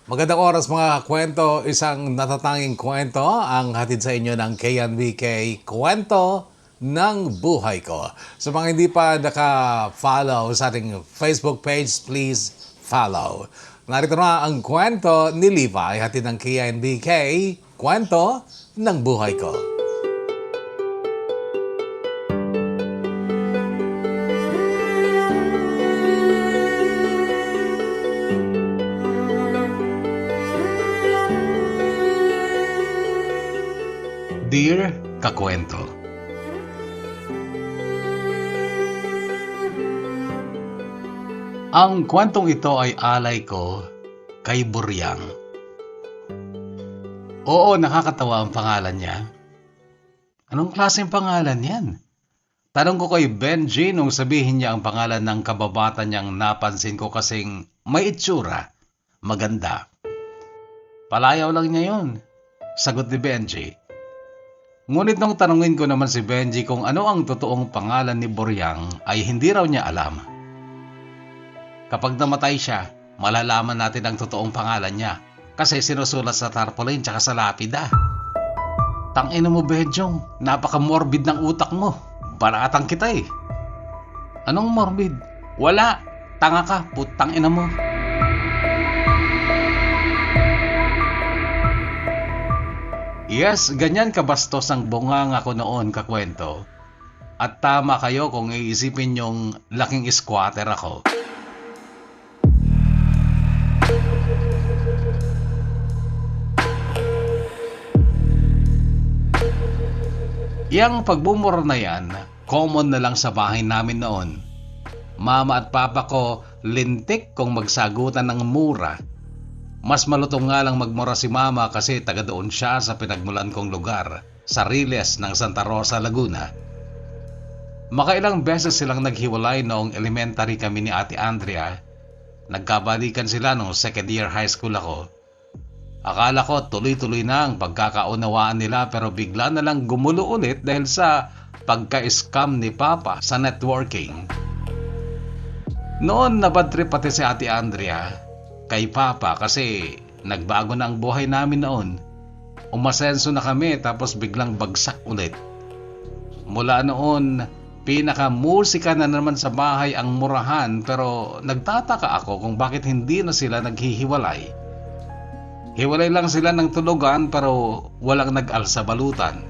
Magandang oras mga kwento, isang natatanging kwento ang hatid sa inyo ng KNBK Kwento ng Buhay Ko. Sa mga hindi pa naka-follow sa ating Facebook page, please follow. Narito na ang kwento ni Levi, hatid ng KNBK Kwento ng Buhay Ko. Dear Kakwento, ang kwentong ito ay alay ko kay Buryang. Oo, nakakatawa ang pangalan niya. Anong klaseng pangalan yan? Tanong ko kay Benji nung sabihin niya ang pangalan ng kababata niyang napansin ko kasing may itsura, maganda. Palayaw lang niya yun, sagot ni Benji. Ngunit nung tanungin ko naman si Benji kung ano ang totoong pangalan ni Buryang ay hindi raw niya alam. Kapag namatay siya, malalaman natin ang totoong pangalan niya kasi sinusulat sa tarpaulin tsaka sa lapida. Tangina mo Benjong, napaka-morbid ng utak mo. Baratang kita eh. Anong morbid? Wala, tanga ka, putang ina mo. Yes, ganyan kabastos ang bunganga ko noon, kakwento. At tama kayo kung iisipin yung laking squatter ako. Yang pagbumura na yan, common na lang sa bahay namin noon. Mama at papa ko lintik kung magsagutan ng mura. Mas malutong nga lang magmura si mama kasi taga doon siya sa pinagmulan kong lugar, sa Riles ng Santa Rosa, Laguna. Makailang beses silang naghiwalay noong elementary kami ni Ate Andrea. Nagkabalikan sila noong second year high school ako. Akala ko tuloy-tuloy na ang pagkakaunawaan nila pero bigla na lang gumulo ulit dahil sa pagka-scam ni Papa sa networking. Noon nabadtrip pati si Ate Andrea kay Papa kasi nagbago na ang buhay namin noon. Umasenso na kami tapos biglang bagsak ulit. Mula noon, pinaka-musika na naman sa bahay ang murahan pero nagtataka ako kung bakit hindi na sila naghihiwalay. Hiwalay lang sila ng tulugan pero walang nag-alsa balutan.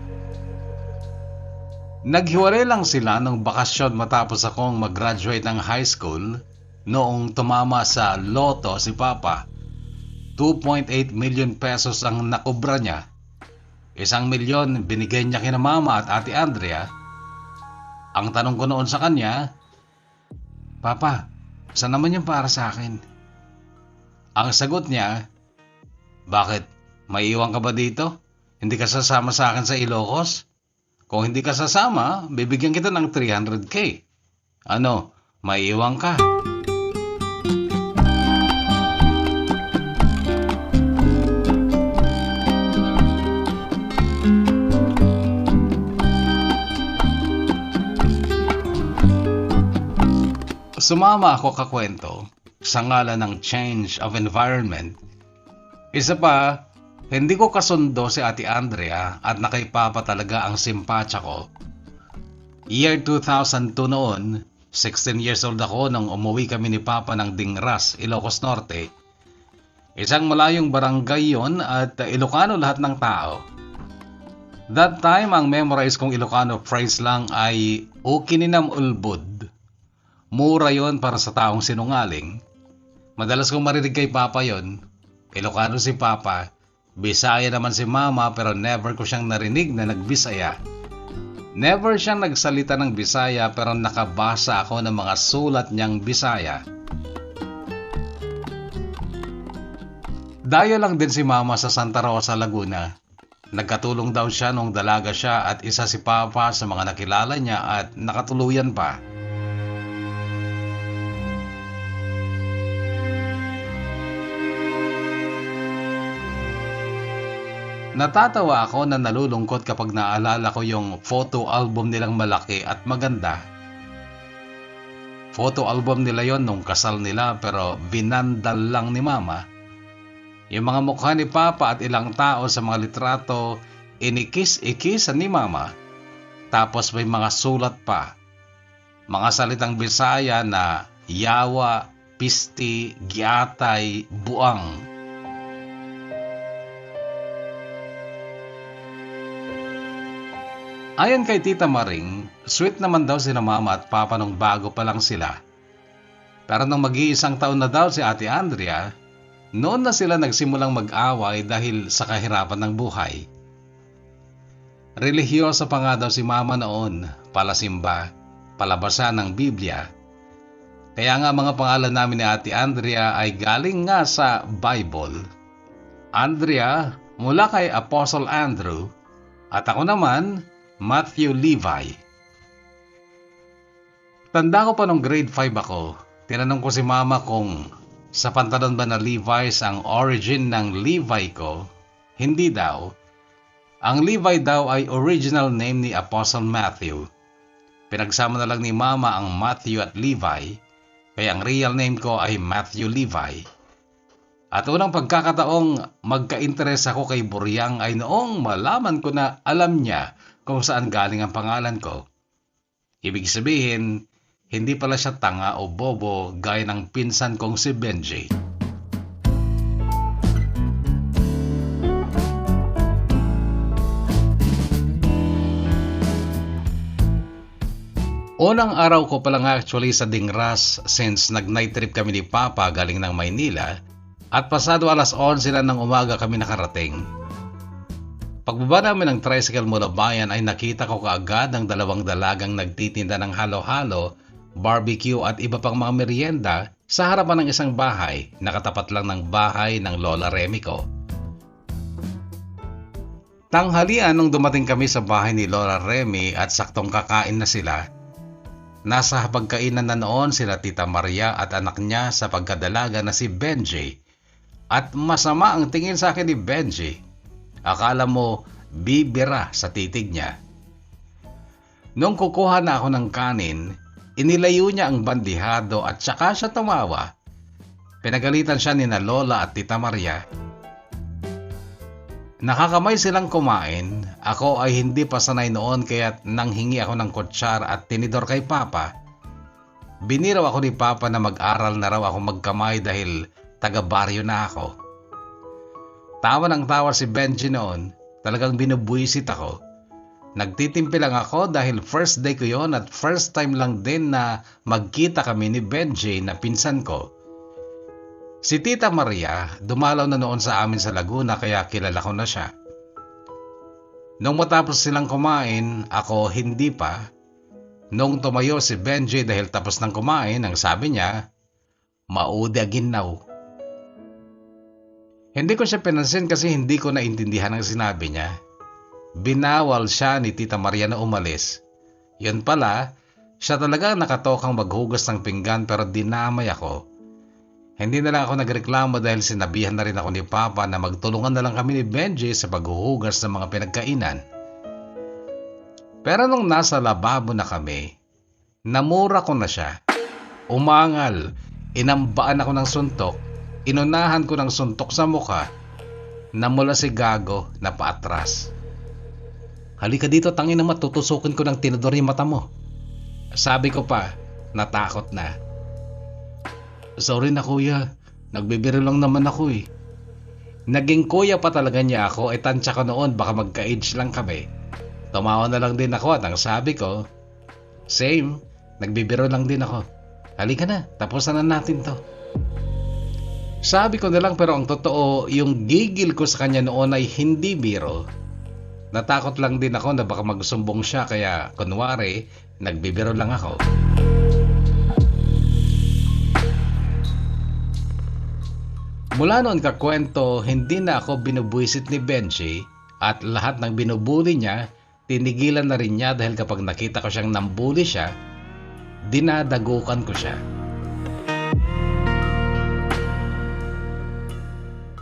Naghiwalay lang sila nung bakasyon matapos akong mag-graduate ng high school. Noong tumama sa loto si Papa, 2.8 million pesos ang nakubra niya. 1 milyon binigay niya kina Mama at Ate Andrea. Ang tanong ko noon sa kanya, Papa, saan naman yung para sa akin? Ang sagot niya, bakit? May iwan ka ba dito? Hindi ka sasama sa akin sa Ilocos? Kung hindi ka sasama, bibigyan kita ng 300k. Ano, may iwan ka? Sumama ako kakwento sa ngalan ng change of environment. Isa pa, hindi ko kasundo si Ate Andrea at na kay Papa talaga ang simpatya ko. Year 2002 noon, 16 years old ako nung umuwi kami ni Papa ng Dingras, Ilocos Norte. Isang malayong barangay yon at Ilocano lahat ng tao. That time, ang memorize kong Ilocano phrase lang ay "Ukininam ulbud". Mura yon para sa taong sinungaling. Madalas kong marinig kay Papa yon. Ilocano si Papa, Bisaya naman si Mama pero never ko siyang narinig na nagbisaya. Never siyang nagsalita ng Bisaya pero nakabasa ako ng mga sulat niyang Bisaya. Dayo lang din si Mama sa Santa Rosa, Laguna. Nagkatulong daw siya nung dalaga siya at isa si Papa sa mga nakilala niya at nakatuluyan pa. Natatawa ako na nalulungkot kapag naalala ko yung photo album nilang malaki at maganda. Photo album nila yon nung kasal nila pero binandal lang ni Mama. Yung mga mukha ni Papa at ilang tao sa mga litrato, inikis-ikisan ni Mama. Tapos may mga sulat pa. Mga salitang Bisaya na yawa, pisti, giatay, buang. Ayon kay Tita Maring, sweet naman daw sina Mama at Papa nung bago pa lang sila. Pero nung mag-iisang taon na daw si Ate Andrea, noon na sila nagsimulang mag-away dahil sa kahirapan ng buhay. Relihiyosa pa nga daw si Mama noon, palasimba, palabasa ng Biblia. Kaya nga mga pangalan namin ni Ate Andrea ay galing nga sa Bible. Andrea mula kay Apostle Andrew at ako naman Matthew Levi. Tanda ko pa nung grade 5 ako, tinanong ko si Mama kung sa pantalon ba na Levi's ang origin ng Levi ko. Hindi daw. Ang Levi daw ay original name ni Apostle Matthew. Pinagsama na lang ni Mama ang Matthew at Levi, kaya ang real name ko ay Matthew Levi. At unang pagkakataong magka-interes ako kay Buryang ay noong malaman ko na alam niya kung saan galing ang pangalan ko. Ibig sabihin, hindi pala siya tanga o bobo gaya ng pinsan kong si Benji. Unang araw ko pa lang actually sa Dingras since nag-night trip kami ni Papa galing ng Maynila at pasado alas 11 na ng umaga kami nakarating. Pagbaba namin ng tricycle mula bayan ay nakita ko kaagad ang dalawang dalagang nagtitinda ng halo-halo, barbecue at iba pang mga merienda sa harapan ng isang bahay na katapat lang ng bahay ng Lola Remy ko. Tanghalian nung dumating kami sa bahay ni Lola Remy at saktong kakain na sila. Nasa hapagkainan na noon sila Tita Maria at anak niya sa pagkadalaga na si Benji. At masama ang tingin sa akin ni Benji. Akala mo bibira sa titig niya. Nung kukuha na ako ng kanin, inilayo niya ang bandihado at saka siya tumawa. Pinagalitan siya ni na Lola at Tita Maria. Nakakamay silang kumain. Ako ay hindi pa sanay noon kaya nanghingi ako ng kutsara at tinidor kay Papa. Biniraw ako ni Papa na mag-aral na raw ako magkamay dahil taga-baryo na ako. Tawa ng tawa si Benji noon, talagang binubuisit ako. Nagtitimpi lang ako dahil first day ko yon at first time lang din na magkita kami ni Benji na pinsan ko. Si Tita Maria, dumalaw na noon sa amin sa Laguna kaya kilala ko na siya. Nung matapos silang kumain, ako hindi pa. Nung tumayo si Benji dahil tapos ng kumain, ang sabi niya, "Maudi aginaw." Hindi ko siya pinansin kasi hindi ko naintindihan ang sinabi niya. Binawal siya ni Tita Maria na umalis. Yun pala, siya talaga nakatokang maghugas ng pinggan pero dinamay ako. Hindi na lang ako nagreklamo dahil sinabihan na rin ako ni Papa na magtulungan na lang kami ni Benji sa paghuhugas ng mga pinagkainan. Pero nung nasa lababo na kami, namura ko na siya. Umangal, inambaan ako ng suntok, inunahan ko ng suntok sa mukha, namula si Gago na paatras. "Halika dito, tangin na matutusukin ko ng tinidor yung mata mo." Sabi ko pa, natakot na. "Sorry na kuya, nagbibiro lang naman ako eh." Naging kuya pa talaga niya ako, tansya ko noon baka magka-age lang kami. Tumawa na lang din ako at ang sabi ko, "Same, nagbibiro lang din ako. Halika na, tapusan na natin to." Sabi ko na lang pero ang totoo, yung gigil ko sa kanya noon ay hindi biro. Natakot lang din ako na baka magsumbong siya kaya kunwari, nagbibiro lang ako. Mula noon kakwento, hindi na ako binubuisit ni Benji at lahat ng binubuli niya, tinigilan na rin niya dahil kapag nakita ko siyang nambuli siya, dinadagukan ko siya.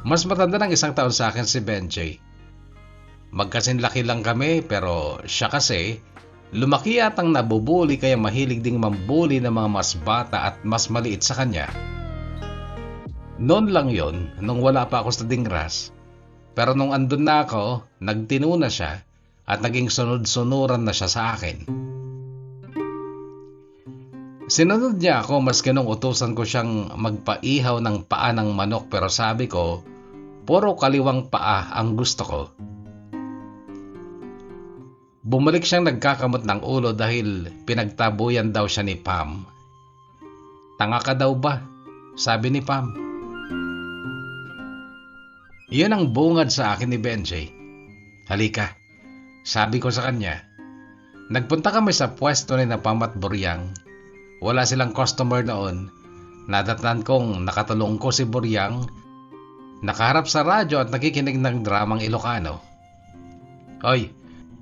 Mas matanda ng 1 taon sa akin si Benji. Magkasinlaki lang kami pero siya kasi lumaki atang nabubuli kaya mahilig ding mambuli ng mga mas bata at mas maliit sa kanya. Noon lang yon, nung wala pa ako sa Dingras. Pero nung andun na ako, nagtino na siya at naging sunod-sunuran na siya sa akin. Sinunod niya ako maski nung utusan ko siyang magpaihaw ng paa ng manok, pero sabi ko, puro kaliwang paa ang gusto ko. Bumalik siyang nagkakamot ng ulo dahil pinagtabuyan daw siya ni Pam. Tanga ka daw ba? Sabi ni Pam. Iyon ang bungad sa akin ni Benji. Halika, sabi ko sa kanya. Nagpunta kami sa pwesto ni na Pam at Buryang. Wala silang customer noon. Nadatnan kong nakatulong ko si Buryang, nakaharap sa radyo at nakikinig ng dramang Ilocano. Hoy,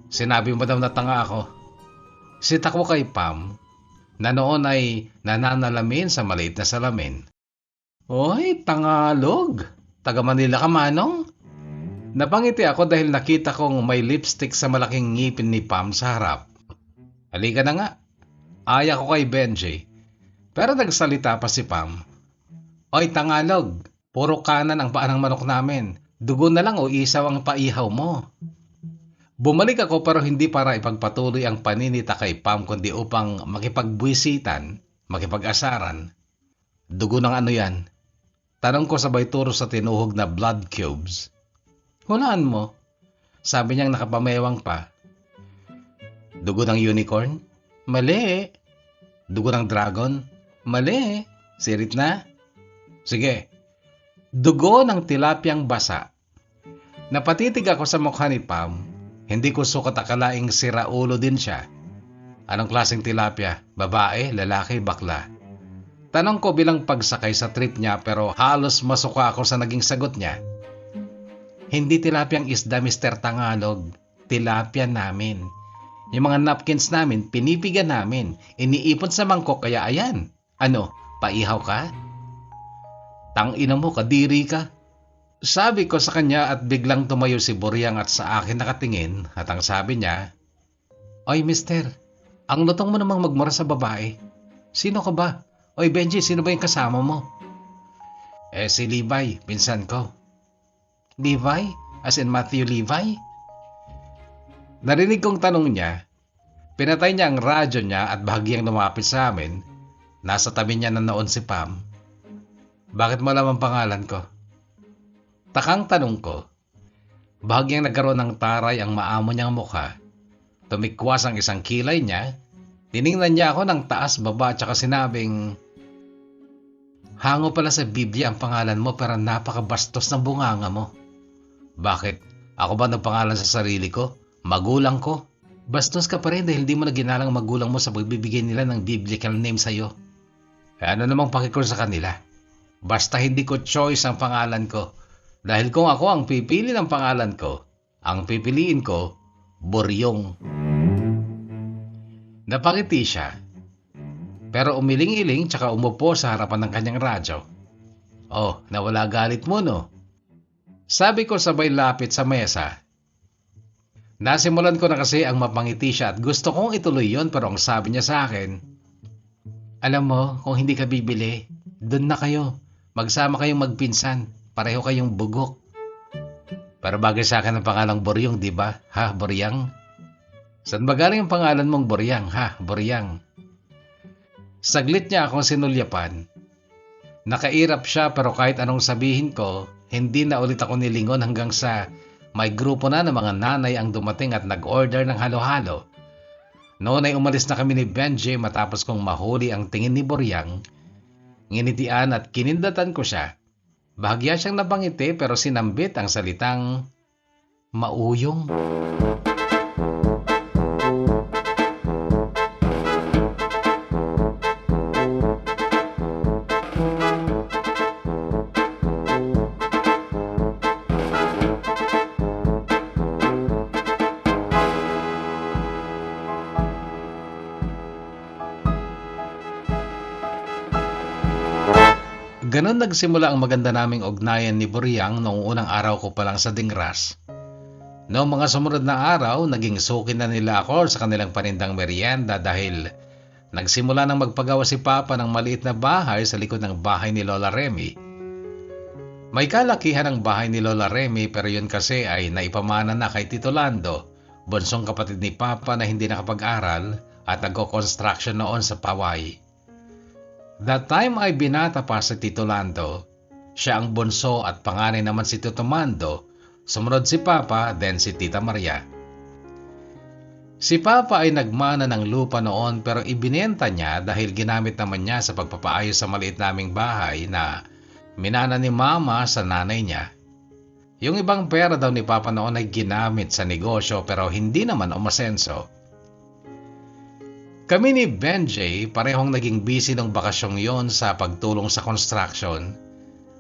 sinabi mo daw na tanga ako. Sita ko kay Pam na noon ay nananalamin sa maliit na salamin. Hoy, Tagalog! Taga Manila ka, Manong? Napangiti ako dahil nakita kong may lipstick sa malaking ngipin ni Pam sa harap. Halika na nga. Aya ko kay Benji. Pero nagsalita pa si Pam. Oy, Tagalog! Puro kanan ang paa ng manok namin. Dugo na lang o isaw ang paihaw mo. Bumalik ako pero hindi para ipagpatuloy ang paninita kay Pam kundi upang makipagbuwisitan, makipag-asaran. Dugo ng ano yan? Tanong ko sabay turo sa tinuhog na blood cubes. Hulaan mo. Sabi niyang nakapamewang pa. Dugo ng unicorn? Mali. Dugo ng dragon? Mali. Sirit na? Sige. Dugo ng tilapyang basa. Napatitig ako sa mukha ni Pam. Hindi ko sukat akalaing siraulo din siya. Anong klaseng tilapya? Babae, lalaki, bakla? Tanong ko bilang pagsakay sa trip niya pero halos masuka ako sa naging sagot niya. Hindi tilapyang isda, Mr. Tagalog. Tilapia namin. Yung mga napkins namin, pinipigan namin. Iniipon sa mangkok kaya ayan. Ano, paihaw ka? Tangina mo, kadiri ka. Sabi ko sa kanya at biglang tumayo si Buryang at sa akin nakatingin at ang sabi niya, Oy, mister, ang lutong mo namang magmura sa babae. Sino ka ba? Oy, Benji, sino ba yung kasama mo? Si Levi, pinsan ko. Levi? As in Matthew Levi? Narinig kong tanong niya. Pinatay niya ang radyo niya at bahagyang lumapit sa amin. Nasa tabi niya na noon si Pam. Bakit mo alam ang pangalan ko? Takang tanong ko. Bahagyang nagkaroon ng taray ang maamo niyang mukha. Tumikwas ang isang kilay niya. Tiningnan niya ako ng taas baba at saka sinabing, hango pala sa Biblia ang pangalan mo pero napakabastos ng bunganga mo. Bakit? Ako ba nagpangalan sa sarili ko? Magulang ko? Bastos ka pa rin dahil hindi mo na ginalang magulang mo sa pagbibigay nila ng biblical name sa'yo. Ano namang pakikor sa kanila? Basta hindi ko choice ang pangalan ko. Dahil kung ako ang pipili ng pangalan ko, ang pipiliin ko, Buryong. Napangiti siya. Pero umiling-iling tsaka umupo sa harapan ng kanyang radyo. Oh, nawala galit mo no? Sabi ko sabay lapit sa mesa. Nasimulan ko na kasi ang mapangiti siya at gusto kong ituloy yon pero ang sabi niya sa akin, alam mo, kung hindi ka bibili, dun na kayo. Magsama kayong magpinsan. Pareho kayong bugok. Pero bagay sa akin ang pangalang Buryong, di ba? Ha, Buryang? Saan ba galing ang pangalan mong Buryang, ha, Buryang? Saglit niya akong sinulyapan. Nakairap siya pero kahit anong sabihin ko, hindi na ulit ako nilingon hanggang sa may grupo na ng mga nanay ang dumating at nag-order ng halo-halo. Noon ay umalis na kami ni Benji matapos kong mahuli ang tingin ni Buryang. Nginitian at kinindatan ko siya. Bahagya siyang napangiti pero sinambit ang salitang mauyong. Ganon nagsimula ang maganda naming ugnayan ni Buryang noong unang araw ko pa lang sa Dingras. Noong mga sumunod na araw, naging suki na nila ako sa kanilang panindang merienda dahil nagsimula nang magpagawa si Papa ng maliit na bahay sa likod ng bahay ni Lola Remy. May kalakihan ang bahay ni Lola Remy pero yun kasi ay naipamana na kay Tito Lando, bunsong kapatid ni Papa na hindi nakapag-aral at nagko-construction noon sa Paway. That time ay binata pa si Tito Lando. Siya ang bunso at panganay naman si Tito Mando, sumunod si Papa, then si Tita Maria. Si Papa ay nagmana ng lupa noon pero ibinenta niya dahil ginamit naman niya sa pagpapaayos sa maliit naming bahay na minana ni Mama sa nanay niya. Yung ibang pera daw ni Papa noon ay ginamit sa negosyo pero hindi naman umasenso. Kami ni Benjay parehong naging busy ng bakasyong yon sa pagtulong sa construction.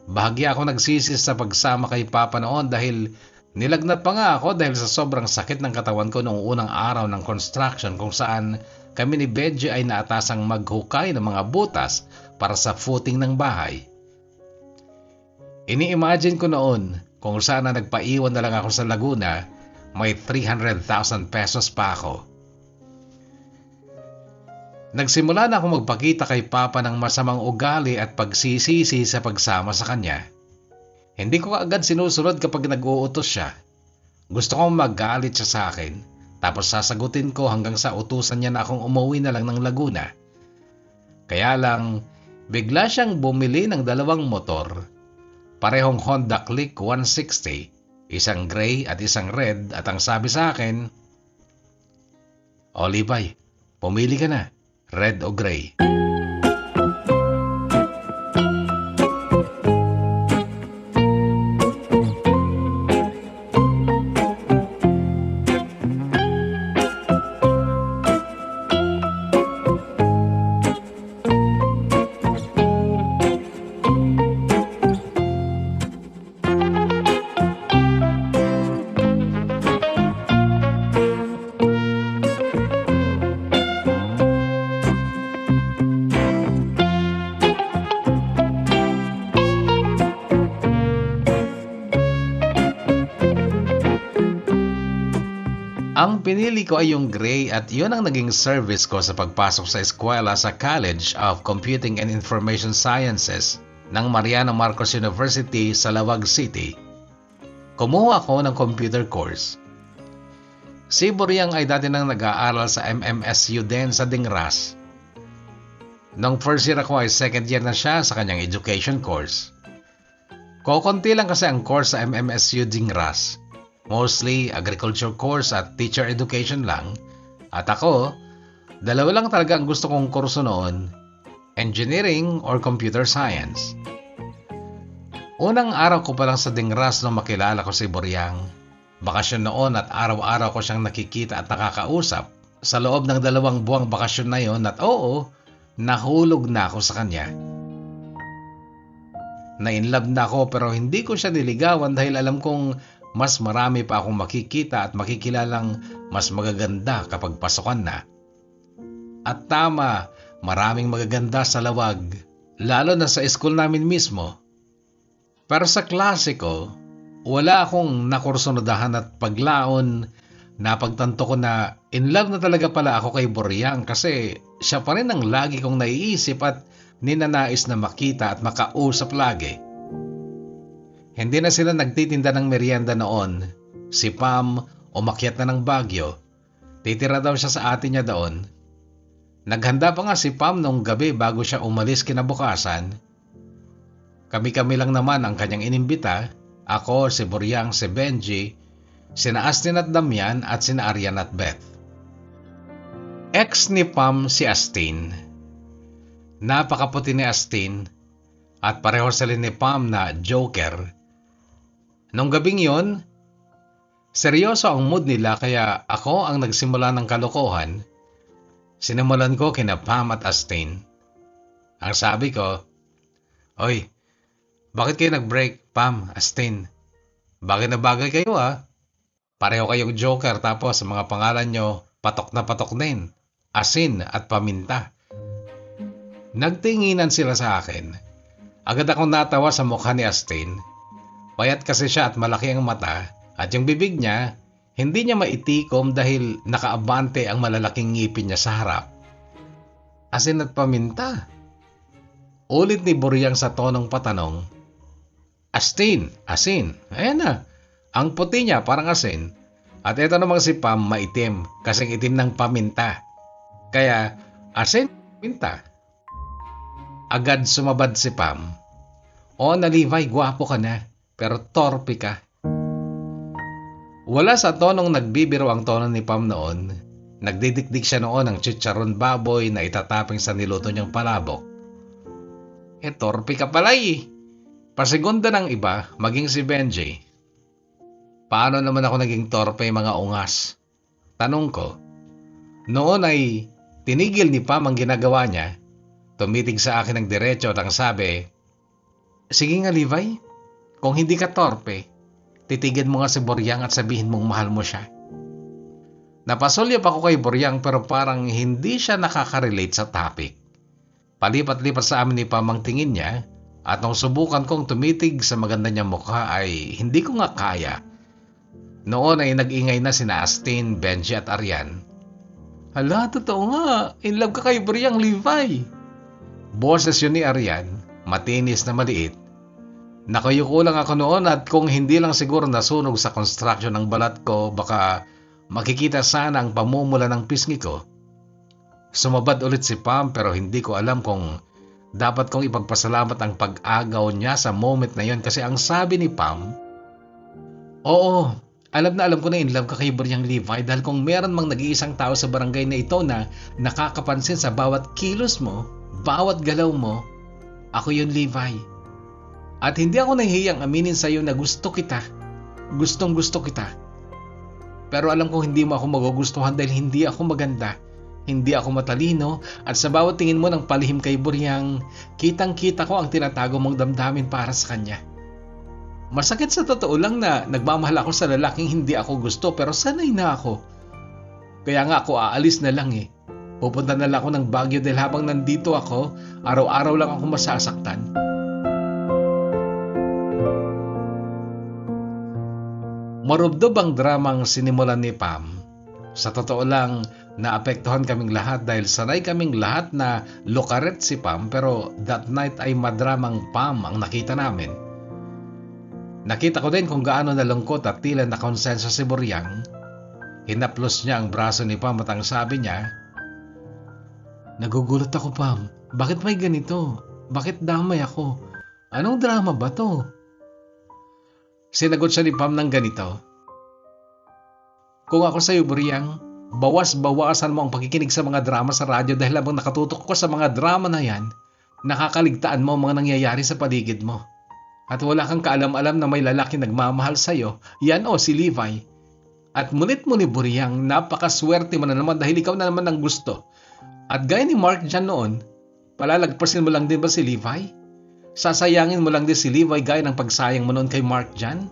Bahagya ako nagsisi sa pagsama kay Papa noon dahil nilagnat pa nga ako dahil sa sobrang sakit ng katawan ko noong unang araw ng construction kung saan kami ni Benjay ay naatasang maghukay ng mga butas para sa footing ng bahay. Ini-imagine ko noon kung sana nagpaiwan na lang ako sa Laguna, may 300,000 pesos pa ako. Nagsimula na akong magpakita kay Papa ng masamang ugali at pagsisisi sa pagsama sa kanya. Hindi ko agad sinusunod kapag nag-uutos siya. Gusto kong magalit siya sa akin, tapos sasagutin ko hanggang sa utusan niya na akong umuwi na lang ng Laguna. Kaya lang, bigla siyang bumili ng 2 motor. Parehong Honda Click 160, isang gray at isang red at ang sabi sa akin, "O Libay, pumili ka na, red o gray." Ang pinili ko ay yung gray at yun ang naging service ko sa pagpasok sa eskwela sa College of Computing and Information Sciences ng Mariano Marcos University sa Lawag City. Kumuha ako ng computer course. Si Boryang ay dati nang nag-aaral sa MMSU din sa Dingras. Nung first year ako ay second year na siya sa kanyang education course. Kokonti lang kasi ang course sa MMSU Dingras. Mostly agriculture course at teacher education lang. At ako, 2 lang talaga ang gusto kong kurso noon, engineering or computer science. Unang araw ko pa lang sa Dingras nung makilala ko si Boryang. Bakasyon noon at araw-araw ko siyang nakikita at nakakausap. Sa loob ng 2 buwang bakasyon na yon at oo, nahulog na ako sa kanya. Na-inlove na ako pero hindi ko siya niligawan dahil alam kong mas marami pa akong makikita at makikilalang mas magaganda kapag pasukan na. At tama, maraming magaganda sa Lawag, lalo na sa school namin mismo. Pero sa klase ko, wala akong nakursunadahan at paglaon. Napagtanto ko na in love na talaga pala ako kay Boryang kasi siya pa rin ang lagi kong naiisip at ninanais na makita at makausap lagi. Hindi na sila nagtitinda ng merienda noon. Si Pam umakyat na ng Baguio. Titira daw siya sa ate niya doon. Naghanda pa nga si Pam nung gabi bago siya umalis kinabukasan. Kami-kami lang naman ang kanyang inimbita. Ako, si Boryang, si Benji, sina Astin at Damian at sina Arian at Beth. Ex ni Pam si Astin. Napakaputi ni Astin at pareho sila ni Pam na joker. Nung gabing yon, seryoso ang mood nila kaya ako ang nagsimula ng kalokohan. Sinimulan ko kina Pam at Astin. Ang sabi ko, "Oy, bakit kayo nag-break, Pam, Astin? Bagay na bagay kayo ah. Pareho kayong joker tapos sa mga pangalan nyo, patok na patok din. Asin at paminta." Nagtinginan sila sa akin. Agad akong natawa sa mukha ni Astin. Payat kasi siya at malaki ang mata at yung bibig niya, hindi niya maitikom dahil nakaabante ang malalaking ngipin niya sa harap. Asin at paminta. Ulit ni Boryang sa tonong patanong. Asin. Ayan na. Ang puti niya parang asin. At ito namang si Pam maitim, kasing itim ng paminta. Kaya, asin, paminta. Agad sumabad si Pam. O na Levi, gwapo ka na, pero torpe ka. Wala sa tonong nagbibiro ang tono ni Pam noon. Nagdidikdik siya noon ng chicharon baboy na itataping sa niluto niyang palabok. Torpe ka pala eh. Pasigunda ng iba, maging si Benji. Paano naman ako naging torpe mga ungas? Tanong ko. Noon ay tinigil ni Pam ang ginagawa niya. Tumitig sa akin ng diretso at ang sabi, sige nga Levi, kung hindi ka torpe, titigan mo nga si Boryang at sabihin mong mahal mo siya. Napasulyap ako kay Boryang pero parang hindi siya nakaka-relate sa topic. Palipat-lipat sa amin ni Pam ang tingin niya at nung subukan kong tumitig sa maganda niyang mukha ay hindi ko nga kaya. Noon ay nag-ingay na sina Astin, Benji at Arian. Hala, totoo nga. In love ka kay Boryang, Levi. Boses yun ni Arian, matinis na maliit. Nakayuko lang ako noon at kung hindi lang siguro nasunog sa construction ng balat ko, baka makikita sana ang pamumula ng pisngi ko. Sumabad ulit si Pam pero hindi ko alam kung dapat kong ipagpasalamat ang pag-agaw niya sa moment na yon kasi ang sabi ni Pam, oo, alam na alam ko na in love ka kay Boryang Levi dahil kung meron mang nag-iisang tao sa barangay na ito na nakakapansin sa bawat kilos mo, bawat galaw mo, ako yun Levi. At hindi ako nahihiyang aminin sa iyo na gusto kita. Gustong gusto kita. Pero alam ko hindi mo ako magugustuhan dahil hindi ako maganda. Hindi ako matalino at sa bawat tingin mo ng palihim kay Boryang, kitang-kita ko ang tinatago mong damdamin para sa kanya. Masakit sa totoo lang na nagmamahal ako sa lalaking hindi ako gusto pero sanay na ako. Kaya nga ako aalis na lang eh. Pupunta na lang ako ng Baguio dahil habang nandito ako, araw-araw lang ako masasaktan. Marubdob ang dramang sinimulan ni Pam. Sa totoo lang, naapektuhan kaming lahat dahil sanay kaming lahat na lokaret si Pam pero that night ay madramang Pam ang nakita namin. Nakita ko din kung gaano nalungkot at tila na konsenso si Boryang. Hinaplos niya ang braso ni Pam at ang sabi niya, nagugulat ako Pam, bakit may ganito? Bakit damay ako? Anong drama ba to? Sinagot siya ni Pam ng ganito, kung ako sa iyo Boryang, bawas-bawasan mo ang pakikinig sa mga drama sa radyo dahil habang nakatutok ko sa mga drama na yan, nakakaligtaan mo ang mga nangyayari sa paligid mo. At wala kang kaalam-alam na may lalaki nagmamahal sa iyo, yan o si Levi. At ngunit mo ni Boryang, napakaswerte mo na naman dahil ikaw na naman ang gusto. At gaya ni Mark dyan noon, palalagpasin mo lang din ba si Levi? Sasayangin mo lang din si Levi gaya ng pagsayang mo noon kay Mark dyan?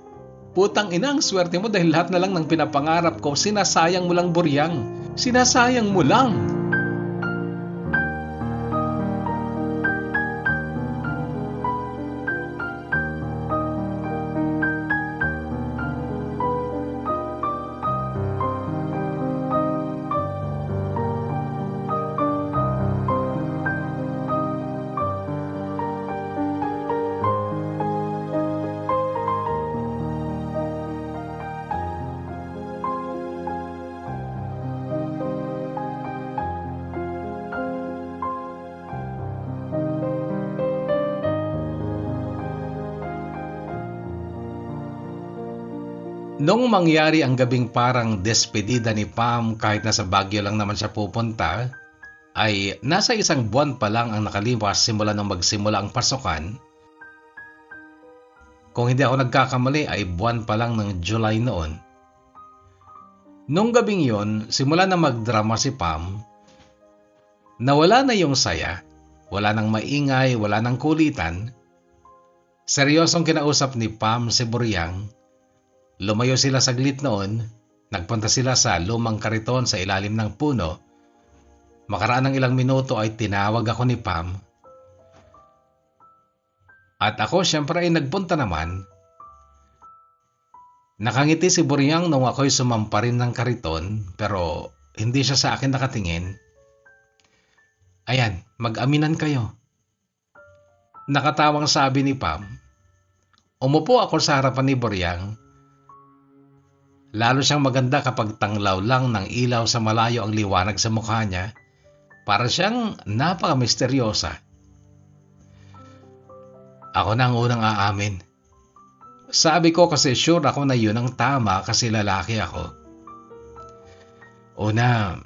Putang ina, ang swerte mo dahil lahat na lang ng pinapangarap ko, sinasayang mo lang Boryang. Sinasayang mo lang. Nung mangyari ang gabing parang despedida ni Pam kahit nasa Baguio lang naman siya pupunta, ay nasa isang buwan pa lang ang nakalipas simula nung magsimula ang pasukan. Kung hindi ako nagkakamali ay buwan pa lang ng July noon. Nung gabing yon, simula na magdrama si Pam. Nawala na yung saya, wala nang maingay, wala nang kulitan. Seryosong kinausap ni Pam si Boryang. Lumayo sila saglit noon, nagpunta sila sa lumang kariton sa ilalim ng puno. Makaraan ng ilang minuto ay tinawag ako ni Pam. At ako siyempre ay nagpunta naman. Nakangiti si Boryang nung ako'y sumampa rin ng kariton pero hindi siya sa akin nakatingin. Ayan, mag-aminan kayo. Nakatawang sabi ni Pam. Umupo ako sa harapan ni Boryang. Lalo siyang maganda kapag tanglaw lang ng ilaw sa malayo ang liwanag sa mukha niya. Para siyang napaka-misteryosa. Ako na ang unang aamin. Sabi ko kasi sure ako na yun ang tama kasi lalaki ako. Una,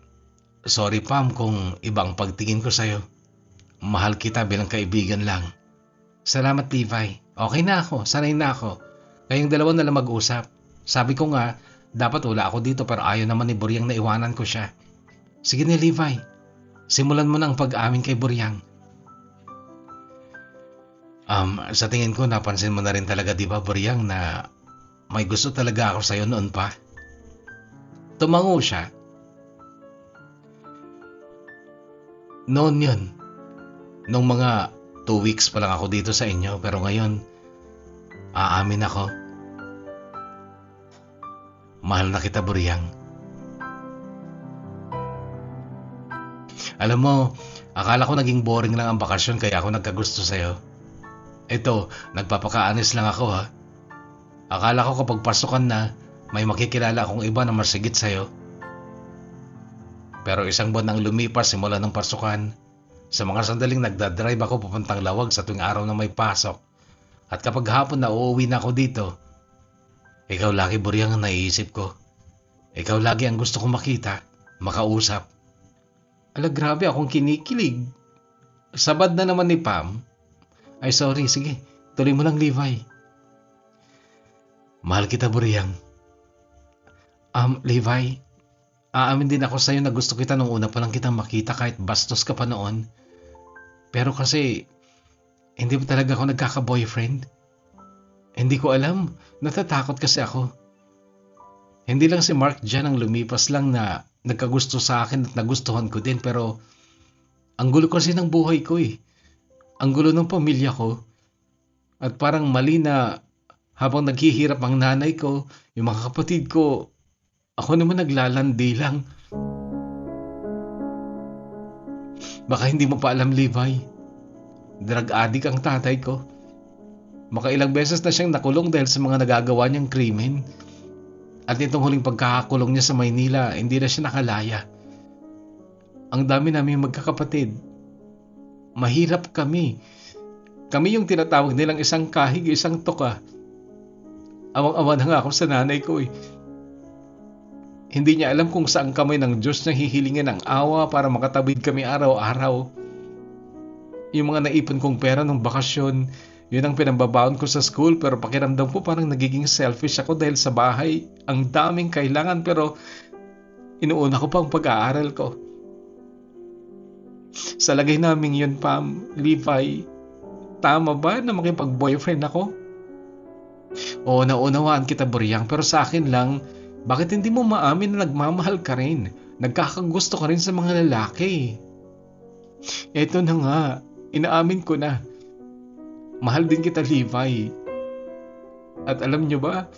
sorry Pam kung ibang pagtingin ko sa'yo. Mahal kita bilang kaibigan lang. Salamat Levi. Okay na ako, sanay na ako. Kayong dalawa na lang mag-usap. Sabi ko nga, dapat wala ako dito pero ayaw naman ni Boryang na iwanan ko siya. Sige na Levi, simulan mo na ang pag-amin kay Boryang. Sa tingin ko napansin mo na rin talaga di ba Boryang na may gusto talaga ako sa'yo noon pa. Tumango siya. Noon yun. Nung mga 2 weeks pa lang ako dito sa inyo pero ngayon, aamin ako. Mahal na kita Boryang. Alam mo, akala ko naging boring lang ang bakasyon kaya ako nagkagusto sa'yo. Ito, nagpapaka-honest lang ako ha. Akala ko kapag pasukan na, may makikilala akong iba na mas higit sa'yo. Pero 1 buwan nang lumipas simula ng pasukan, sa mga sandaling nagdadrive ako papuntang Lawag sa tuwing araw na may pasok. At kapag hapon na uuwi na ako dito, ikaw lagi Boryang ang naiisip ko. Ikaw lagi ang gusto kong makita, makausap. Ala grabe akong kinikilig. Sabad na naman ni Pam. Ay sorry, sige, tuloy mo lang Levi. Mahal kita Boryang. Levi, aamin din ako sa'yo na gusto kita nung una pa lang kitang makita kahit bastos ka pa noon. Pero kasi, hindi pa talaga ako nagkaka-boyfriend. Hindi ko alam, natatakot kasi ako. Hindi lang si Mark dyan ang lumipas lang na nagkagusto sa akin at nagustuhan ko din pero ang gulo kasi ng buhay ko eh. Ang gulo ng pamilya ko. At parang mali na habang naghihirap ang nanay ko, yung mga kapatid ko, ako naman naglalandi lang. Baka hindi mo pa alam Levi. Drug addict ang tatay ko. Makailang beses na siyang nakulong dahil sa mga nagagawa niyang krimen. At itong huling pagkakakulong niya sa Maynila, hindi na siya nakalaya. Ang dami namin magkakapatid. Mahirap kami. Kami yung tinatawag nilang isang kahig, isang tuka. Awang-awa na nga ako sa nanay ko eh. Hindi niya alam kung saan kamay ng Diyos niyang hihilingin ang awa para makatabid kami araw-araw. Yung mga naipon kong pera ng bakasyon, yun ang pinambabaon ko sa school pero pakiramdam ko parang nagiging selfish ako dahil sa bahay. Ang daming kailangan pero inuuna ko pa ang pag-aaral ko. Sa lagay namin yun, Pam, Levi, tama ba na makipag-boyfriend ako? Oo, naunawaan kita Boryang pero sa akin lang, bakit hindi mo maamin na nagmamahal ka rin? Nagkakagusto ka rin sa mga lalaki. Eto na nga, inaamin ko na. Mahal din kita, Levi. At alam nyo ba,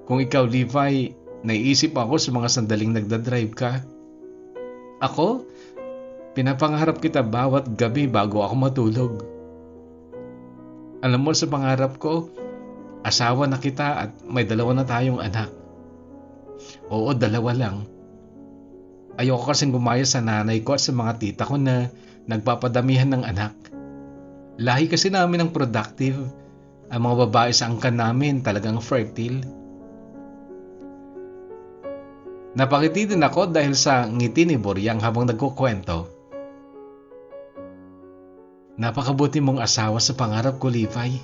kung ikaw, Levi, naiisip ako sa mga sandaling nagdadrive ka. Ako, pinapangarap kita bawat gabi bago ako matulog. Alam mo sa pangarap ko, asawa na kita at may 2 na tayong anak. Oo, 2 lang. Ayoko kasing gumaya sa nanay ko at sa mga tita ko na nagpapadamihan ng anak. Lahi kasi namin ang productive. Ang mga babae sa angkan namin talagang fertile. Napakiti din ako dahil sa ngiti ni Boryang habang nagkukwento. Napakabuti mong asawa sa pangarap ko, Levi.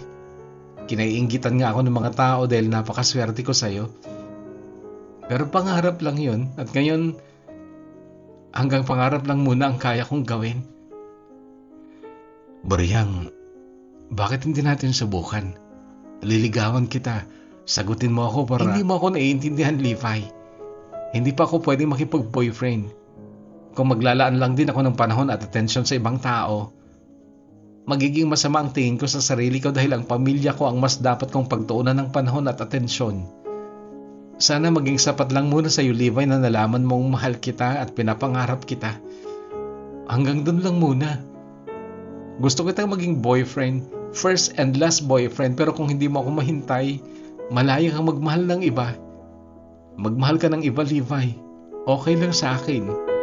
Kinaiinggitan nga ako ng mga tao dahil napakaswerte ko sa'yo. Pero pangarap lang yun at ngayon hanggang pangarap lang muna ang kaya kong gawin. Boryang, bakit hindi natin subukan? Liligawan kita. Sagutin mo ako para... Hindi mo ako naiintindihan, Levi. Hindi pa ako pwedeng makipag-boyfriend. Kung maglalaan lang din ako ng panahon at atensyon sa ibang tao, magiging masama ang tingin ko sa sarili ko dahil ang pamilya ko ang mas dapat kong pagtuunan ng panahon at atensyon. Sana maging sapat lang muna sa iyo, Levi, na nalaman mong mahal kita at pinapangarap kita. Hanggang dun lang muna. Gusto kitang maging boyfriend first and last boyfriend, pero kung hindi mo ako mahintay, malaya kang magmahal ng iba. Magmahal ka ng iba, Levi. Okay lang sa akin.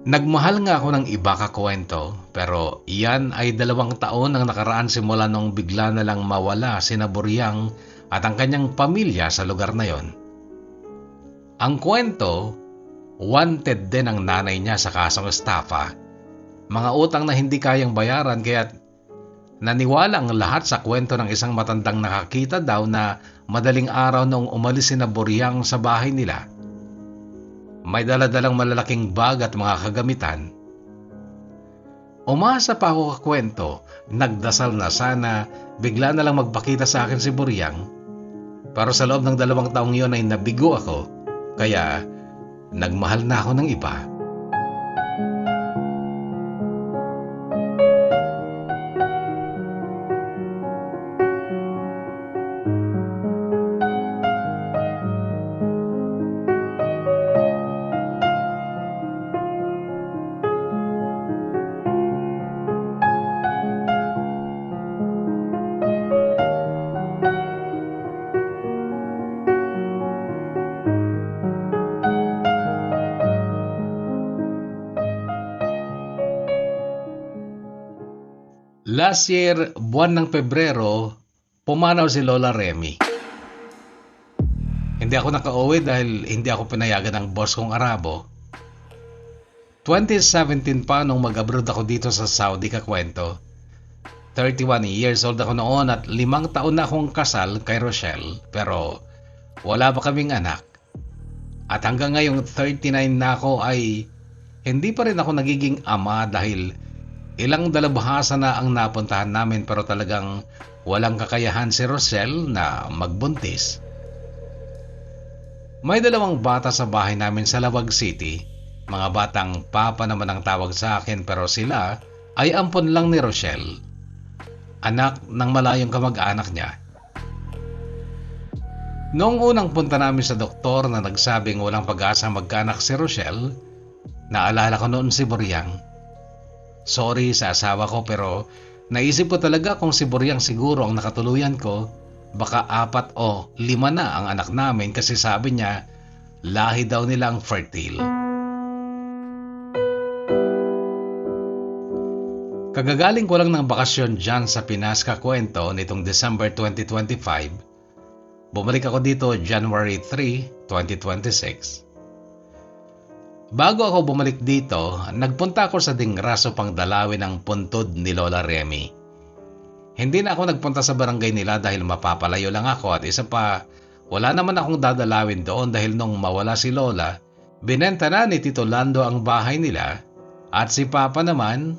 Nagmahal nga ako ng iba, kakwento, pero iyan ay 2 taon ang nakaraan simula nung bigla na lang mawala sina Boryang at ang kanyang pamilya sa lugar na yon. Ang kwento, wanted din ang nanay niya sa kasong estafa. Mga utang na hindi kayang bayaran, kaya naniwala ang lahat sa kwento ng isang matandang nakakita daw na madaling araw nung umalis sina Boryang sa bahay nila. May daladalang malalaking bag at mga kagamitan. Umasa pa ako, kakwento, nagdasal na sana bigla na lang magpakita sa akin si Boryang. Pero sa loob ng 2 taong yon ay nabigo ako, kaya nagmahal na ako ng iba. Last year, buwan ng Pebrero, pumanaw si Lola Remy. Hindi ako nakauwi dahil hindi ako pinayagan ng boss kong Arabo. 2017 pa nung mag-abroad ako dito sa Saudi, kakwento. 31 years old ako noon at 5 taon na akong kasal kay Rochelle, pero wala pa kaming anak. At hanggang ngayong 39 na ako ay hindi pa rin ako nagiging ama dahil ilang dalubhasa na ang napuntahan namin, pero talagang walang kakayahan si Rochelle na magbuntis. May 2 bata sa bahay namin sa Lawag City. Mga batang papa naman ang tawag sa akin, pero sila ay ampon lang ni Rochelle. Anak ng malayong kamag-anak niya. Noong unang punta namin sa doktor na nagsabing walang pag-asa magkaanak si Rochelle, naalala ko noon si Boryang. Sorry sa asawa ko, pero naisip ko talaga kung si Boryang siguro ang nakatuluyan ko, baka 4 o 5 na ang anak namin, kasi sabi niya, lahi daw nilang fertile. Kagagaling ko lang ng bakasyon dyan sa Pinas, kakwento, nitong December 2025. Bumalik ako dito January 3, 2026. Bago ako bumalik dito, nagpunta ako sa Dingraso pang dalawin ang puntod ni Lola Remy. Hindi na ako nagpunta sa barangay nila dahil mapapalayo lang ako, at isa pa, wala naman akong dadalawin doon dahil nung mawala si Lola, binenta na ni Tito Lando ang bahay nila, at si Papa naman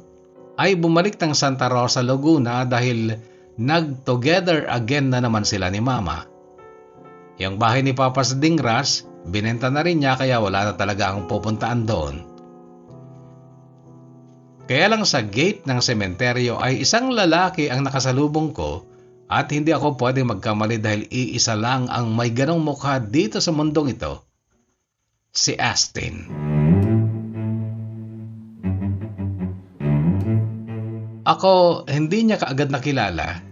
ay bumalik ng Santa Rosa, Laguna dahil nag-together again na naman sila ni Mama. Yung bahay ni Papa sa Dingras, binenta na rin niya, kaya wala na talaga akong pupuntaan doon. Kaya lang sa gate ng sementeryo ay isang lalaki ang nakasalubong ko, at hindi ako pwedeng magkamali dahil iisa lang ang may ganong mukha dito sa mundong ito. Si Astin. Ako, hindi niya kaagad nakilala.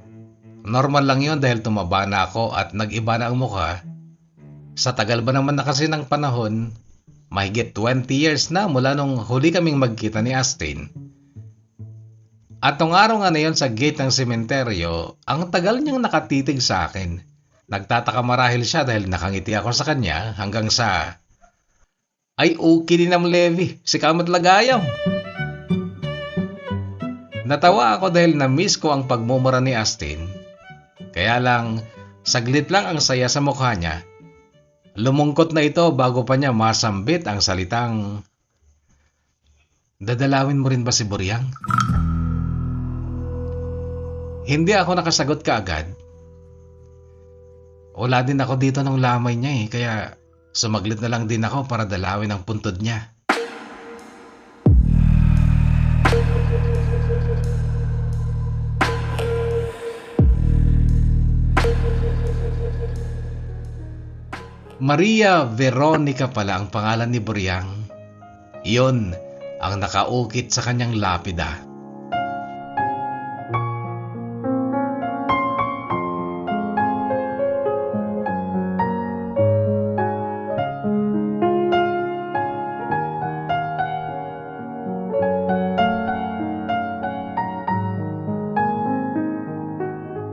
Normal lang yon dahil tumaba na ako at nag-iba na ang mukha. Sa tagal ba naman na kasi ng panahon, mahigit 20 years na mula nung huli kaming magkita ni Astin. At nung araw nga na yon sa gate ng sementeryo, ang tagal niyang nakatitig sa akin. Nagtataka marahil siya dahil nakangiti ako sa kanya hanggang sa, "Ay, okay din ang Levi, si Kamat Lagayam." Natawa ako dahil na-miss ko ang pagmumura ni Astin. Kaya lang, saglit lang ang saya sa mukha niya. Lumungkot na ito bago pa niya masambit ang salitang Dadalawin mo rin ba si Buryang? Hindi ako nakasagot kaagad. Wala din ako dito nung lamay niya kaya sumaglit na lang din ako para dalawin ang puntod niya. Maria Veronica pala ang pangalan ni Buryang. Iyon ang nakaukit sa kanyang lapida.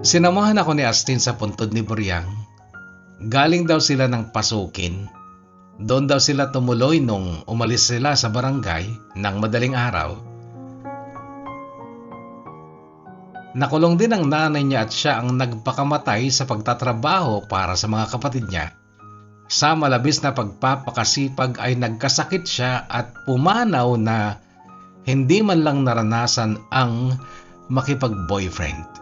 Sinamahan ako ni Astin sa puntod ni Buryang. Galing daw sila ng pasukin. Doon daw sila tumuloy nung umalis sila sa barangay ng madaling araw. Nakulong din ang nanay niya at siya ang nagpakamatay sa pagtatrabaho para sa mga kapatid niya. Sa malabis na pagpapakasipag ay nagkasakit siya at pumanaw na hindi man lang naranasan ang makipag-boyfriend.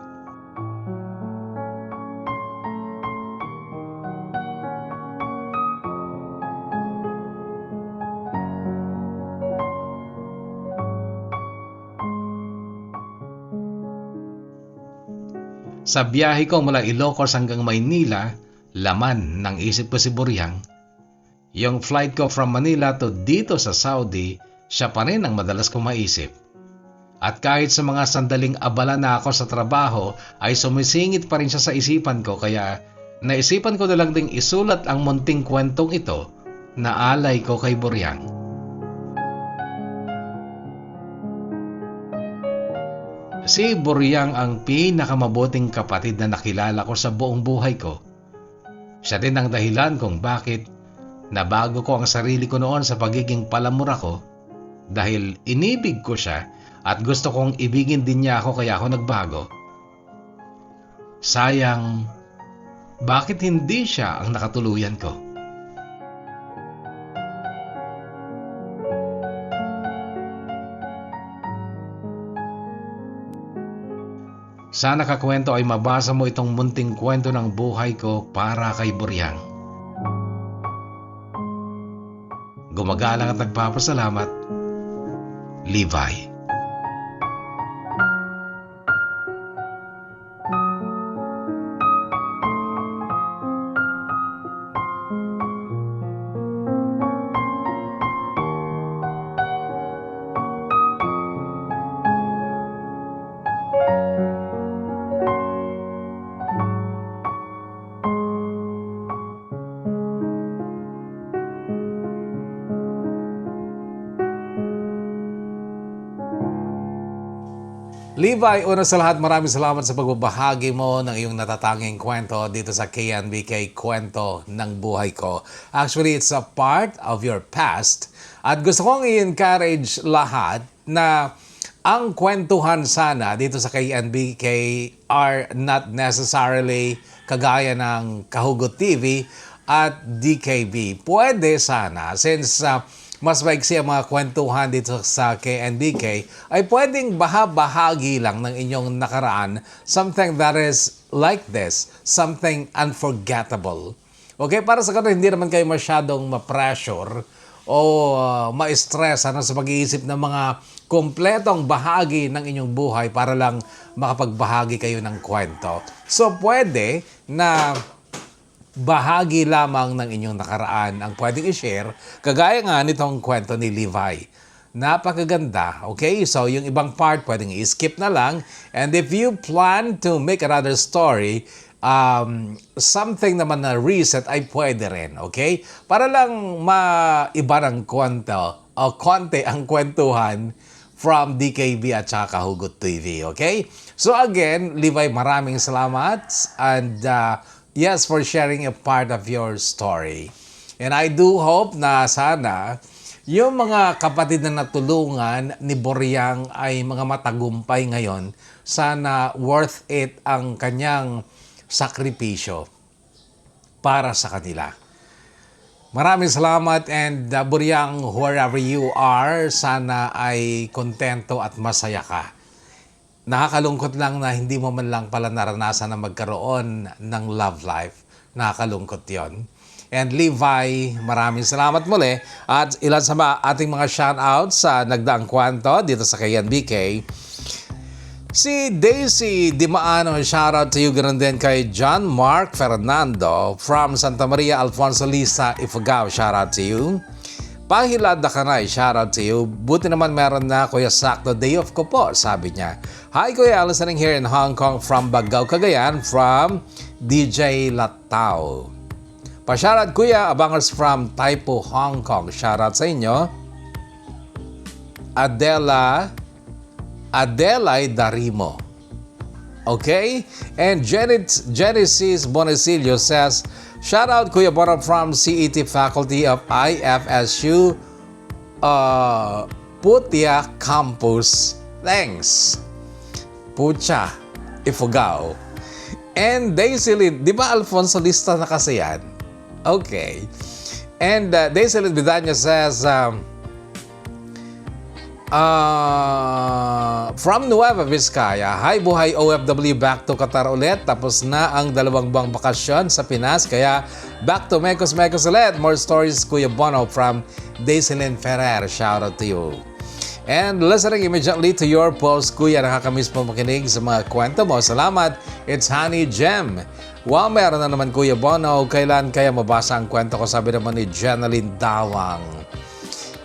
Sa biyahe ko mula Ilocos hanggang Maynila, laman ng isip ko si Buryang. Yung flight ko from Manila to dito sa Saudi, siya pa rin ang madalas kong maisip. At kahit sa mga sandaling abala na ako sa trabaho, ay sumisingit pa rin siya sa isipan ko kaya naisipan ko na lang ding isulat ang munting kwentong ito na alay ko kay Buryang. Si Buryang ang pinakamabuting kapatid na nakilala ko sa buong buhay ko. Siya din ang dahilan kung bakit nabago ko ang sarili ko noon sa pagiging palamura ko dahil inibig ko siya at gusto kong ibigin din niya ako kaya ako nagbago. Sayang, bakit hindi siya ang nakatuluyan ko? Sana kakwento ay mabasa mo itong munting kwento ng buhay ko para kay Buryang. Gumagalang at nagpapasalamat, Levi. Levi, una sa lahat, maraming salamat sa pagbabahagi mo ng iyong natatanging kwento dito sa KNBK Kwento ng Buhay Ko. Actually, it's a part of your past. At gusto kong i-encourage lahat na ang kwentuhan sana dito sa KNBK are not necessarily kagaya ng Kahugot TV at DKB. Pwede sana, since mas maiksi ang mga kwentuhan dito sa KNBK, ay pwedeng bahagi lang ng inyong nakaraan, something that is like this, something unforgettable. Okay, para sa kanila, hindi naman kayo masyadong ma-pressure o ma-stress sa pag-iisip ng mga kompletong bahagi ng inyong buhay para lang makapagbahagi kayo ng kwento. So, pwede na bahagi lamang ng inyong nakaraan ang pwedeng i-share, kagaya nga nitong kwento ni Levi. Napakaganda, okay? So, yung ibang part pwedeng i-skip na lang. And if you plan to make another story, something naman na reset ay pwede rin, okay? Para lang maiba ng kwento o konti ang kwentuhan from DKB at saka Kahugot TV, okay? So again, Levi, maraming salamat and yes, for sharing a part of your story. And I do hope na sana yung mga kapatid na natulungan ni Buryang ay mga matagumpay ngayon. Sana worth it ang kanyang sakripisyo para sa kanila. Maraming salamat and Buryang, wherever you are, sana ay kontento at masaya ka. Nakakalungkot lang na hindi mo man lang pala naranasan na magkaroon ng love life. Nakakalungkot yon. And Levi, maraming salamat muli. At ilan sa ating mga shoutouts sa nagdaang kwento dito sa KNBK. Si Daisy Dimaano, shoutout to you. Ganun din kay John Mark Fernando from Santa Maria Alfonso Lisa, Ifugao, shoutout to you. Pahilad na kanay, shoutout to you. Buti naman meron na Kuya Sakto, day off ko po, sabi niya. Hi Kuya, listening here in Hong Kong from Bagao, Cagayan, from DJ Latao. Pa-shoutout Kuya, abangers from Taipo, Hong Kong. Shoutout sa inyo. Adelaide Darimo. Okay? And Genesis Bonesilio says, shout out Kuya Bono from CET Faculty of IFSU Putia Campus. Thanks. Pucha, Ifugao. And Daisy Lynn, di ba Alfonso Lista na kasi yan? Okay. And Daisy Lynn Vidanya says, from Nueva Vizcaya, hi buhay OFW, back to Qatar ulit. Tapos na ang 2 buwang bakasyon sa Pinas, kaya back to Mekos ulit. More stories, Kuya Bono from Daiselin Ferrer. Shout out to you. And listening immediately to your post, Kuya, nakakamiss po makinig sa mga kwento mo. Salamat. It's Honey Gem. Wow, meron na naman Kuya Bono. Kailan kaya mabasa ang kwento ko? Sabi naman ni Jenaline Dawang.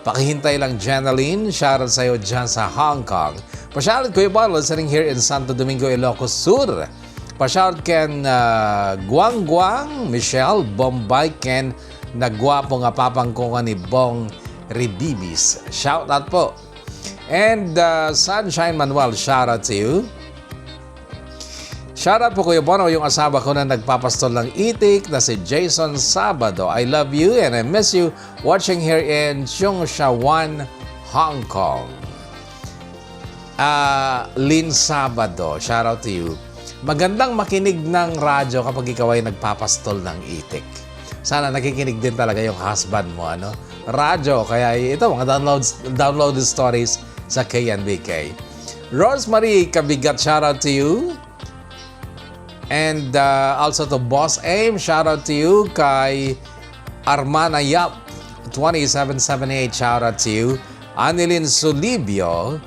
Pakihintay lang, Jenaline. Shoutout sa iyo dyan sa Hong Kong. Pa-shoutout Kuya Bono, listening here in Santo Domingo, Ilocos Sur. Pa-shoutout ken Guang, Michelle, Bombay, ken nagwapo nga papangkungan ni Bong Ribibis. Shoutout po. And Sunshine Manuel, shoutout to you. Shoutout po Kuya Bono, yung asawa ko na nagpapastol ng itik na si Jason Sabado. I love you and I miss you, watching here in Cheungshawan, Hong Kong. Lynn Sabado, shoutout to you. Magandang makinig ng radyo kapag ikaw ay nagpapastol ng itik. Sana nakikinig din talaga yung husband mo, ano? Radyo, kaya ito mga downloaded stories sa KNBK. Rosemary Kabigat, shoutout to you. And also to Boss Aim, shout out to you. Kay Armana Yap 2778, shout out to you. Anilin Sulibio,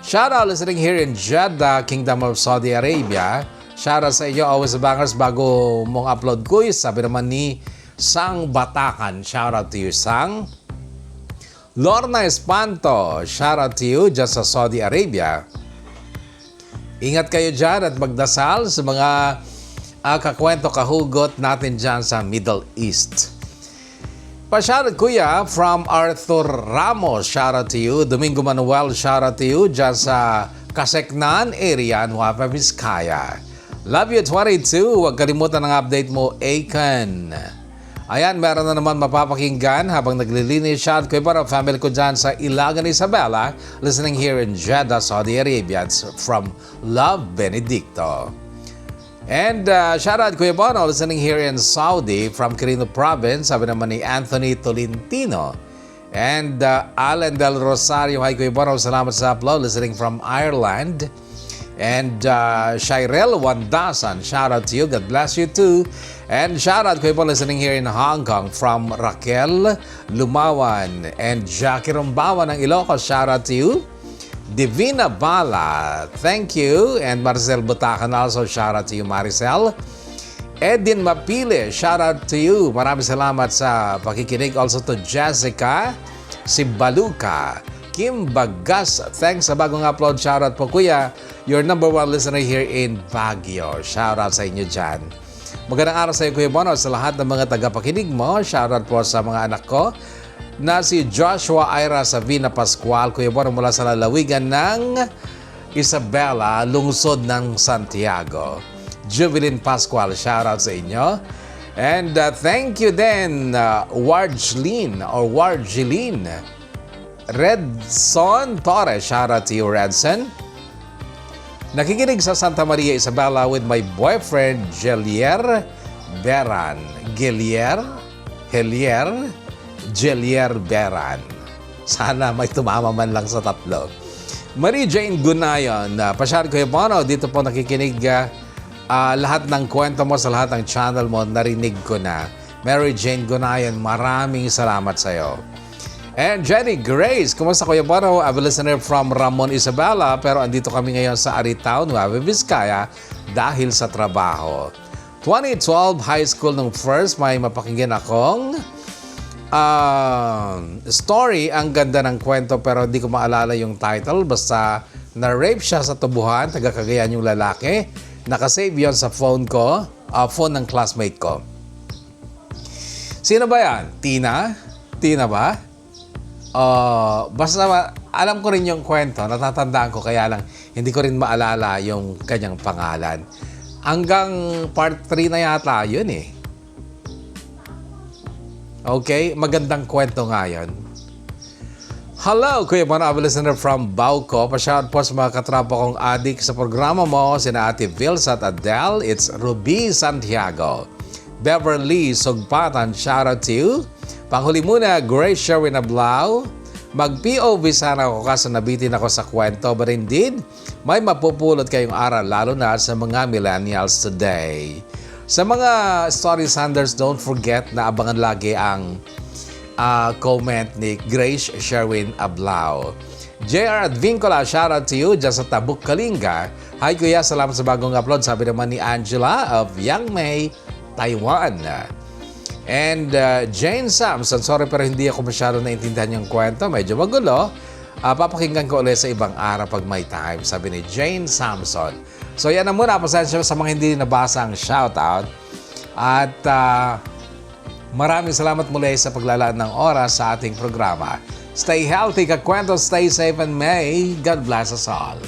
shout out listening here in Jeddah, Kingdom of Saudi Arabia. Shout out sa inyo, always bangers bago mong upload ko. Sabi naman ni Sang Batakan, shout out to you Sang. Lorna Espanto, shout out to you just sa Saudi Arabia. Ingat kayo dyan at magdasal sa mga kakwento kahugot natin dyan sa Middle East. Pa-shoutout Kuya from Arthur Ramos, shoutout to you. Domingo Manuel, shoutout to you dyan sa Kaseknan area, Nueva Vizcaya. Love you 22. Huwag kalimutan ang update mo, Aiken. Ayan, meron na naman mapapakinggan habang naglilinis. Shout ko para family ko dyan sa Ilagan Isabela, listening here in Jeddah, Saudi Arabia. It's from Love Benedicto. And shout out Kuya Bono, listening here in Saudi from Quirino Province. Sabi naman ni Anthony Tolentino. And Alan Del Rosario, hi Kuya Bono, salamat sa upload, listening from Ireland. And Shirel Wandasan, shout out to you. God bless you too. And shout out Kuya Bono, listening here in Hong Kong from Raquel Lumawan and Jackie Rombawan ng Ilocos. Shout out to you. Divina Bala, thank you. And Marcel Butacan also, shout out to you Maricel. Edin Mapile, shout out to you. Maraming salamat sa pakikinig. Also to Jessica Sibaluka, Kim Bagas, thanks sa bagong upload. Shout out po Kuya, your number 1 listener here in Baguio. Shout out sa inyo dyan. Magandang araw sa iyo Kuya Bono, sa lahat ng mga tagapakinig mo. Shout out po sa mga anak ko na si Joshua Ira Savina Pascual, Kuya Bono, mula sa lalawigan ng Isabela, lungsod ng Santiago. Jubilin Pascual, shout out sa inyo. And thank you then Warjeline Redson Torres, shout out to you Redson. Nakikinig sa Santa Maria Isabela with my boyfriend Gelier Beran. Gelier Helier, Jelier Beran. Sana may tumama man lang sa tatlo. Marie Jane Gunayon, Pasyar Kuya Bono, dito po nakikinig lahat ng kwento mo sa lahat ng channel mo, narinig ko na. Mary Jane Gunayon, maraming salamat sa iyo. And Jenny Grace, kumusta Kuya Bono? I'm a listener from Ramon Isabela, pero andito kami ngayon sa Aritown, Nueva Vizcaya dahil sa trabaho. 2012 high school nung first, may mapakinggan akong story. Ang ganda ng kwento pero hindi ko maalala yung title. Basta na-rape siya sa tubuhan, taga-Cagayan yung lalaki. Nakasave yon sa phone ko, phone ng classmate ko. Sino ba yan? Tina? Tina ba? Basta alam ko rin yung kwento, natatandaan ko, kaya lang hindi ko rin maalala yung kanyang pangalan. Hanggang part 3 na yata yun eh. Okay, magandang kwento nga yun. Hello, Kuya Bono, I'm a listener from Bauco. Pa-shout po sa mga katrapo kong adik sa programa mo, sina Ate Vils at Adele. It's Ruby Santiago. Beverly Sugpatan, shout out to you. Panghuli muna, Grace Sherwin Ablao. Mag-POV sana ako kasi nabitin ako sa kwento, but indeed, may mapupulot kayong aral lalo na sa mga millennials today. Sa mga story senders, don't forget na abangan lagi ang comment ni Grace Sherwin Ablao. JR Advincola, shout out to you dyan sa Tabuk, Kalinga. Hi Kuya, salamat sa bagong upload. Sabi naman ni Angela of Yangmei, Taiwan. And Jane Samson, sorry pero hindi ako masyado naintindihan yung kwento. Medyo magulo. Papakinggan ko ulit sa ibang araw pag may time, sabi ni Jane Samson. So yan na muna. Pasensya sa mga hindi nabasa ang shoutout. At maraming salamat muli sa paglalaan ng oras sa ating programa. Stay healthy, kakwento, stay safe, and may God bless us all.